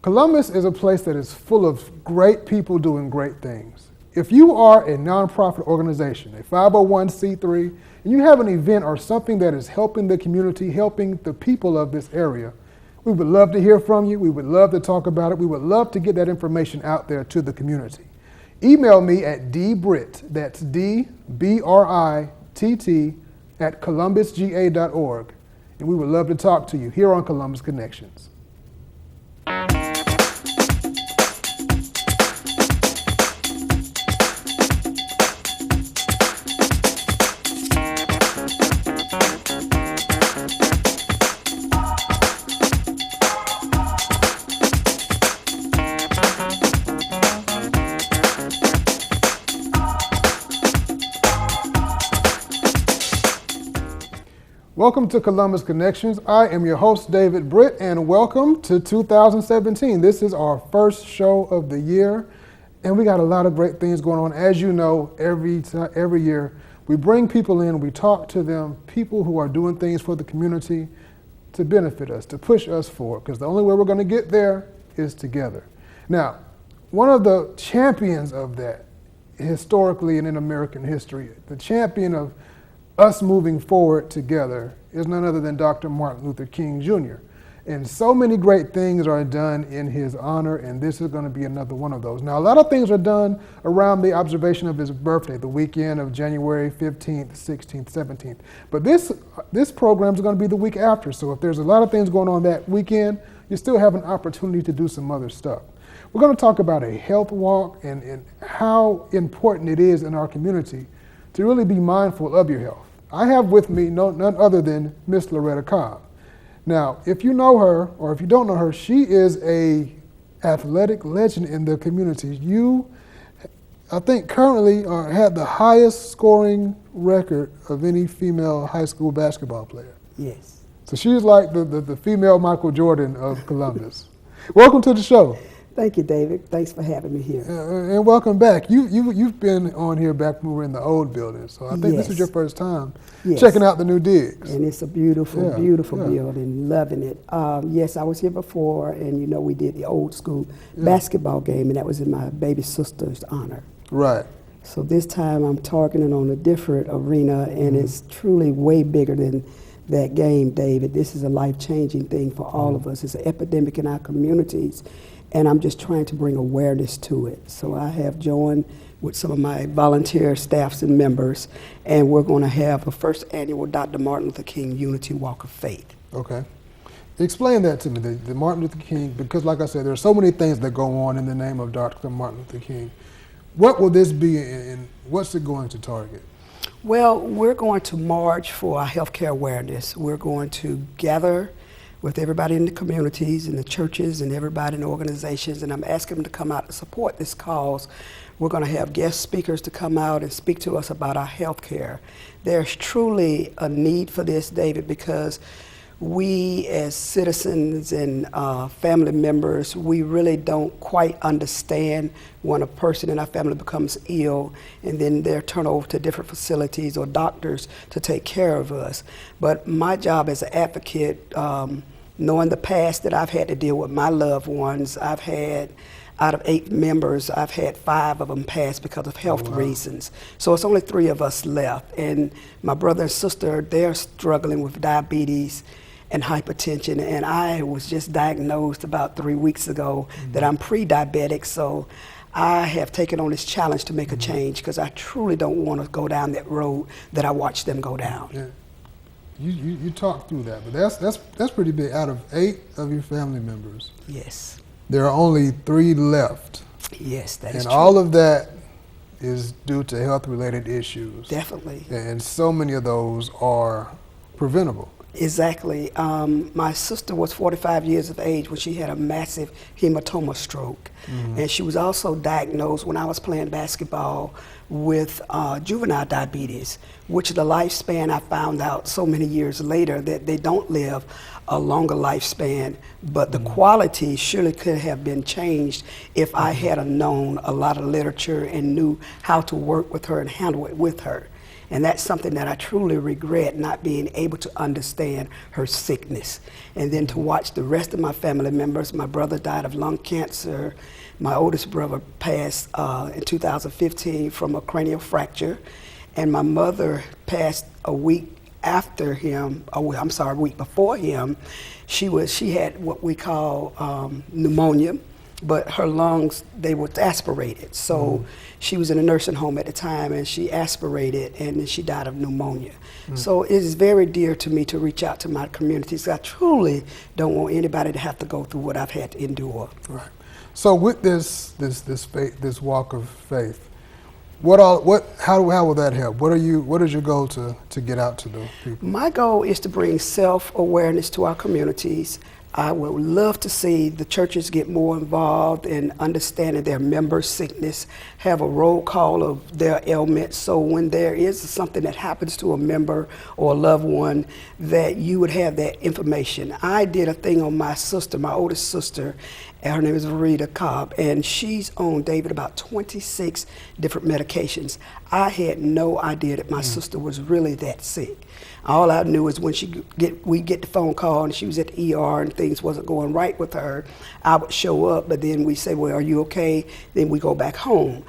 Columbus is a place that is full of great people doing great things. If you are a nonprofit organization, a 501c3, and you have an event or something that is helping the community, helping the people of this area, we would love to hear from you. We would love to talk about it. We would love to get that information out there to the community. Email me at dbritt, that's DBRITT, at columbusga.org, and we would love to talk to you here on Columbus Connections. Welcome to Columbus Connections. I am your host, David Britt, and welcome to 2017. This is our first show of the year, and we got a lot of great things going on. As you know, every year we bring people in, we talk to them, people who are doing things for the community to benefit us, to push us forward, because the only way we're going to get there is together. Now, one of the champions of that historically and in American history, the champion of us moving forward together is none other than Dr. Martin Luther King Jr. And so many great things are done in his honor, and this is going to be another one of those. Now, a lot of things are done around the observation of his birthday, the weekend of January 15th, 16th, 17th. But this program is going to be the week after, so if there's a lot of things going on that weekend, you still have an opportunity to do some other stuff. We're going to talk about a health walk and how important it is in our community to really be mindful of your health. I have with me none other than Miss Loretta Cobb. Now, if you know her or if you don't know her, she is a athletic legend in the community. You, I think, currently have the highest scoring record of any female high school basketball player. Yes. So she's like the female Michael Jordan of Columbus. Welcome to the show. Thank you, David. Thanks for having me here. And welcome back. You've been on here back when we were in the old building, so I think Yes. this is your first time Yes. checking out the new digs. And it's a beautiful, Yeah, beautiful yeah. building, loving it. Yes, I was here before, and we did the old school basketball game, and that was in my baby sister's honor. Right. So this time I'm targeting on a different arena, and it's truly way bigger than that game, David. This is a life-changing thing for all of us. It's an epidemic in our communities, and I'm just trying to bring awareness to it. So I have joined with some of my volunteer staffs and members, and we're going to have a first annual Dr. Martin Luther King Unity Walk of Faith. Okay. Explain that to me, the Martin Luther King, because like I said, there are so many things that go on in the name of Dr. Martin Luther King. What will this be and what's it going to target? Well, we're going to march for our healthcare awareness. We're going to gather with everybody in the communities and the churches and everybody in the organizations, and I'm asking them to come out and support this cause. We're going to have guest speakers to come out and speak to us about our health care. There's truly a need for this, David, because we as citizens and family members, we really don't quite understand when a person in our family becomes ill and then they're turned over to different facilities or doctors to take care of us. But my job as an advocate, knowing the past that I've had to deal with my loved ones, I've had, out of 8 members, I've had 5 of them pass because of health reasons. So it's only 3 of us left. And my brother and sister, they're struggling with diabetes and hypertension. And I was just diagnosed about 3 weeks ago that I'm pre-diabetic. So I have taken on this challenge to make a change because I truly don't want to go down that road that I watched them go down. Yeah. You talked through that, but that's pretty big. Out of 8 of your family members, Yes. there are only 3 left. Yes, that is And true. all of that is due to health-related issues. Definitely. And so many of those are preventable. Exactly. My sister was 45 years of age when she had a massive hematoma stroke. And she was also diagnosed when I was playing basketball with juvenile diabetes, which the lifespan I found out so many years later that they don't live a longer lifespan, but the quality surely could have been changed if I had known a lot of literature and knew how to work with her and handle it with her. And that's something that I truly regret, not being able to understand her sickness. And then to watch the rest of my family members. My brother died of lung cancer. My oldest brother passed in 2015 from a cranial fracture. And my mother passed a week after him, a week before him. She had what we call pneumonia, but her lungs, they were aspirated. So she was in a nursing home at the time, and she aspirated, and then she died of pneumonia. So it is very dear to me to reach out to my communities. I truly don't want anybody to have to go through what I've had to endure. Right. So with this faith, this walk of faith, how will that help? What is your goal to get out to the people? My goal is to bring self-awareness to our communities. I would love to see the churches get more involved in understanding their members' sickness, have a roll call of their ailments, so when there is something that happens to a member or a loved one, that you would have that information. I did a thing on my sister, my oldest sister, and her name is Verita Cobb, and she's on, David, about 26 different medications. I had no idea that my sister was really that sick. All I knew is when we get the phone call and she was at the ER and things wasn't going right with her, I would show up, but then we say, well, are you okay? Then we go back home.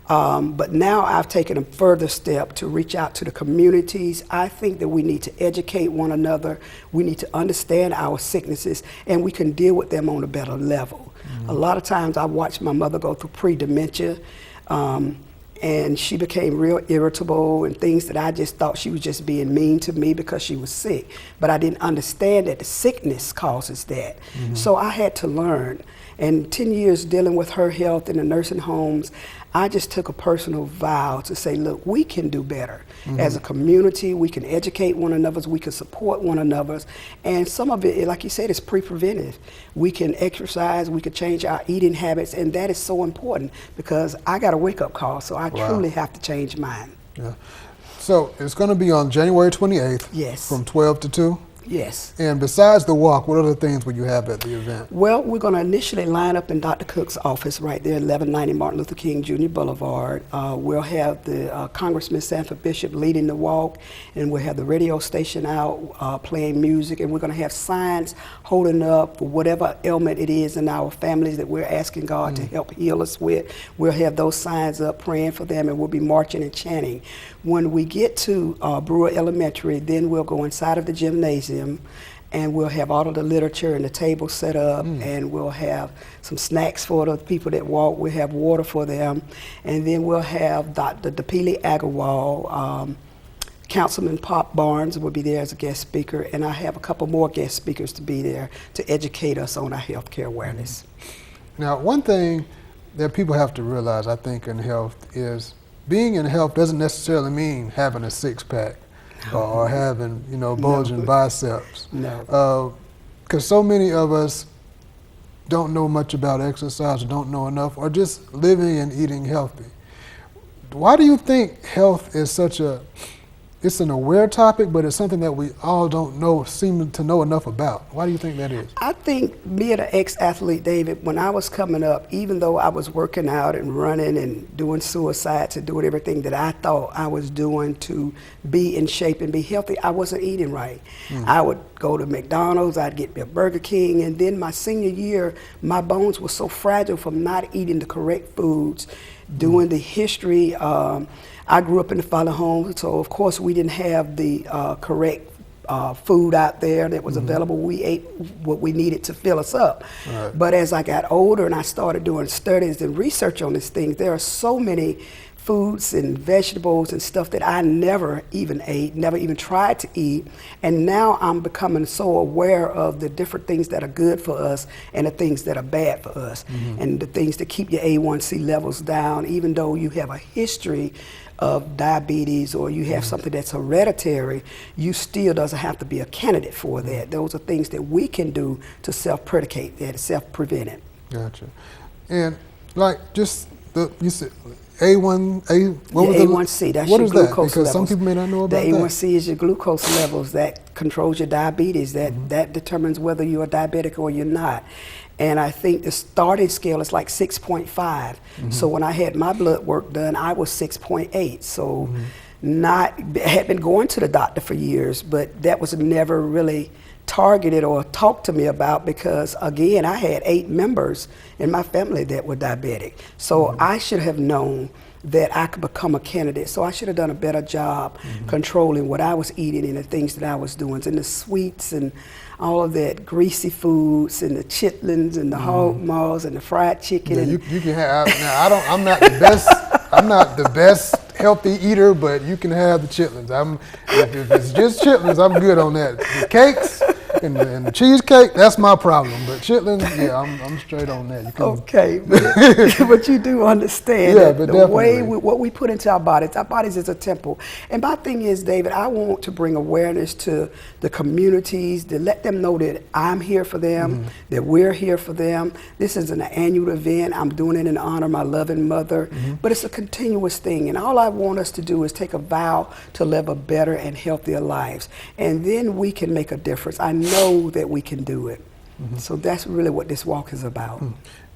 But now I've taken a further step to reach out to the communities. I think that we need to educate one another. We need to understand our sicknesses, and we can deal with them on a better level. A lot of times I watched my mother go through pre-dementia, and she became real irritable and things that I just thought she was just being mean to me because she was sick. But I didn't understand that the sickness causes that. So I had to learn. And 10 years dealing with her health in the nursing homes, I just took a personal vow to say, look, we can do better. As a community, we can educate one another, we can support one another. And some of it, like you said, is pre-preventive. We can exercise, we can change our eating habits, and that is so important because I got a wake-up call, so I truly have to change mine. Yeah. So it's going to be on January 28th. Yes. From 12 to 2? Yes. And besides the walk, what other things will you have at the event? Well, we're going to initially line up in Dr. Cook's office right there, 1190 Martin Luther King Jr. Boulevard. We'll have the Congressman Sanford Bishop leading the walk, and we'll have the radio station out playing music, and we're going to have signs holding up for whatever ailment it is in our families that we're asking God to help heal us with. We'll have those signs up praying for them, and we'll be marching and chanting. When we get to Brewer Elementary, then we'll go inside of the gymnasium, and we'll have all of the literature and the table set up, and we'll have some snacks for the people that walk. We'll have water for them, and then we'll have Dr. DePili Agarwal, Councilman Pop Barnes will be there as a guest speaker, and I have a couple more guest speakers to be there to educate us on our healthcare awareness. Now, one thing that people have to realize, I think, in health is being in health doesn't necessarily mean having a six-pack. Or having, bulging biceps. No. Because so many of us don't know much about exercise, or don't know enough, or just living and eating healthy. Why do you think health is it's an aware topic, but it's something that we all don't seem to know enough about? Why do you think that is? I think being an ex-athlete, David, when I was coming up, even though I was working out and running and doing suicides and doing everything that I thought I was doing to be in shape and be healthy, I wasn't eating right. I would go to McDonald's, I'd get me a Burger King, and then my senior year, my bones were so fragile from not eating the correct foods, doing the history. I grew up in the foster home, so of course we didn't have the correct food out there that was available. We ate what we needed to fill us up. Right. But as I got older and I started doing studies and research on these things, there are so many foods and vegetables and stuff that I never even ate, never even tried to eat. And now I'm becoming so aware of the different things that are good for us and the things that are bad for us. And the things that keep your A1C levels down, even though you have a history of diabetes or you have something that's hereditary, you still doesn't have to be a candidate for that. Those are things that we can do to self-predicate that, self-prevent it. Gotcha. And like just you said A1C, that's what your is glucose that? Because levels. some people may not know about the that. The A1C is your glucose levels that controls your diabetes. That determines whether you're a diabetic or you're not. And I think the starting scale is like 6.5. So when I had my blood work done, I was 6.8. So had been going to the doctor for years, but that was never really targeted or talked to me about because, again, I had 8 members in my family that were diabetic. So I should have known that I could become a candidate. So I should have done a better job controlling what I was eating and the things that I was doing, and the sweets and all of that greasy foods and the chitlins and the hog maws and the fried chicken. Yeah, you can have. Now I'm not the best. I'm not the best healthy eater, but you can have the chitlins. If it's just chitlins, I'm good on that. The cakes and the cheesecake, that's my problem. But chitlins, yeah, I'm straight on that. You can, okay, but you do understand yeah, that but the way definitely. what we put into our bodies is a temple. And my thing is, David, I want to bring awareness to the communities, to let them know that I'm here for them, that we're here for them. This is an annual event. I'm doing it in honor of my loving mother, but it's a continuous thing. And all I want us to do is take a vow to live a better and healthier lives. And then we can make a difference. I know that we can do it. So that's really what this walk is about.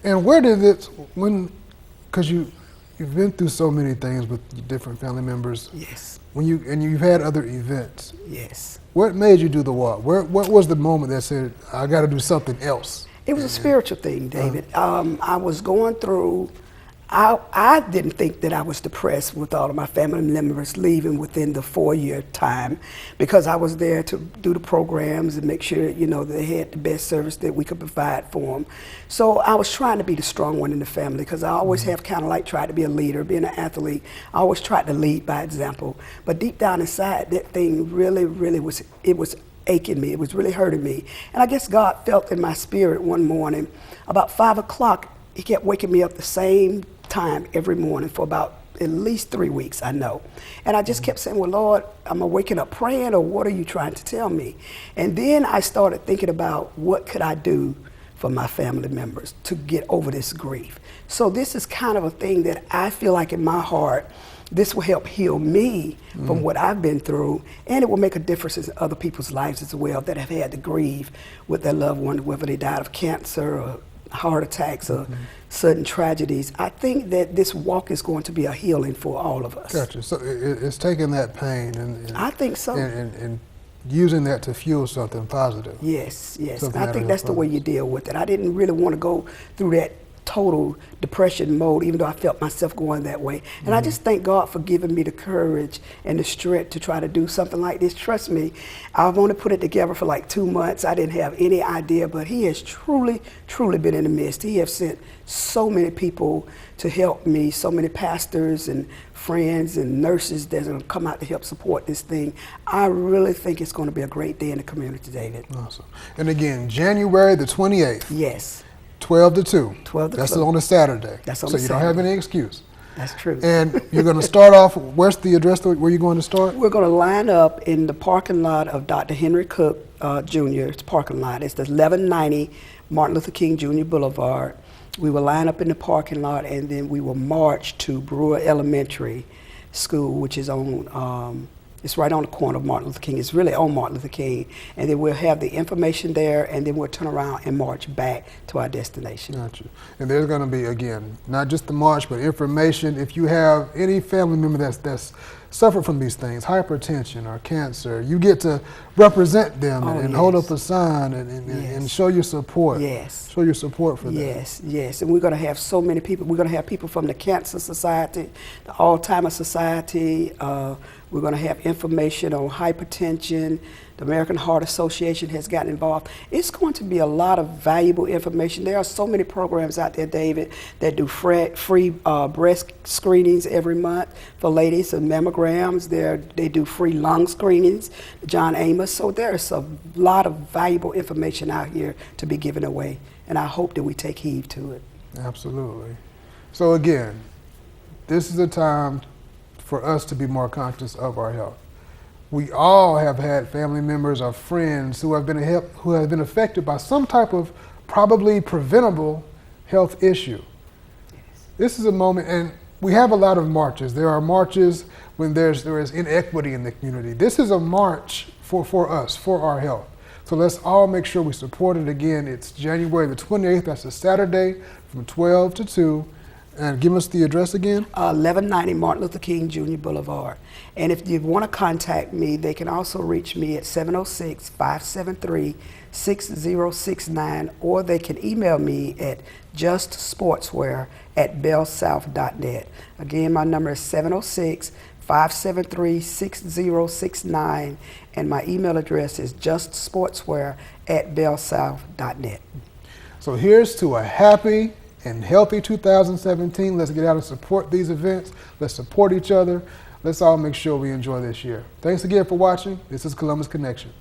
And where did it, because you've been through so many things with different family members. Yes. And you've had other events. Yes. What made you do the walk? What was the moment that said, I got to do something else? It was a spiritual thing, David. I was going through, I didn't think that I was depressed with all of my family members leaving within the 4-year time, because I was there to do the programs and make sure, they had the best service that we could provide for them. So I was trying to be the strong one in the family, because I always have kind of like tried to be a leader, being an athlete. I always tried to lead by example. But deep down inside, that thing really was aching me. It was really hurting me. And I guess God felt in my spirit one morning, about 5 o'clock, he kept waking me up the same time every morning for about at least 3 weeks, I know. And I just kept saying, well, Lord, am I waking up praying, or what are you trying to tell me? And then I started thinking about what could I do for my family members to get over this grief. So this is kind of a thing that I feel like in my heart, this will help heal me from what I've been through, and it will make a difference in other people's lives as well that have had to grieve with their loved one, whether they died of cancer or heart attacks or sudden tragedies. I think that this walk is going to be a healing for all of us. Gotcha. So it's taking that pain and I think so. And using that to fuel something positive. Yes. Something I think that's the way you deal with it. I didn't really want to go through that total depression mode, even though I felt myself going that way. And I just thank God for giving me the courage and the strength to try to do something like this. Trust me, I've only put it together for like 2 months. I didn't have any idea, but he has truly been in the midst. He has sent so many people to help me, so many pastors and friends and nurses that have come out to help support this thing. I really think it's going to be a great day in the community, David. Awesome. And again, January the 28th. Yes. 12 to 2. 12 to That's 2. on a Saturday. That's on so a you don't have Saturday. any excuse. That's true. And you're going to start off, where's the address where you're going to start? We're going to line up in the parking lot of Dr. Henry Cook Jr.'s parking lot. It's the 1190 Martin Luther King Jr. Boulevard. We will line up in the parking lot, and then we will march to Brewer Elementary School, which is on, it's right on the corner of Martin Luther King. It's really on Martin Luther King. And then we'll have the information there, and then we'll turn around and march back to our destination. Gotcha. And there's going to be, again, not just the march, but information. If you have any family member that's suffered from these things, hypertension or cancer, you get to represent them and hold up a sign and show your support. Yes. Show your support for them. Yes. And we're going to have so many people. We're going to have people from the Cancer Society, the Alzheimer's Society. We're going to have information on hypertension. The American Heart Association has gotten involved. It's going to be a lot of valuable information. There are so many programs out there, David, that do free breast screenings every month for ladies and mammograms. They do free lung screenings, John Amos. So there's a lot of valuable information out here to be given away, and I hope that we take heed to it. Absolutely. So again, this is a time for us to be more conscious of our health. We all have had family members or friends who have been affected by some type of probably preventable health issue. Yes. This is a moment, and we have a lot of marches. There are marches when there is inequity in the community. This is a march for us, for our health. So let's all make sure we support it. Again, it's January the 28th. That's a Saturday from 12 to 2. And give us the address again. 1190 Martin Luther King Jr. Boulevard. And if you want to contact me, they can also reach me at 706-573-6069, or they can email me at justsportswear@bellsouth.net. Again, my number is 706-573-6069, and my email address is justsportswear@bellsouth.net. So here's to a happy and healthy 2017. Let's get out and support these events. Let's support each other. Let's all make sure we enjoy this year. Thanks again for watching. This is Columbus Connection.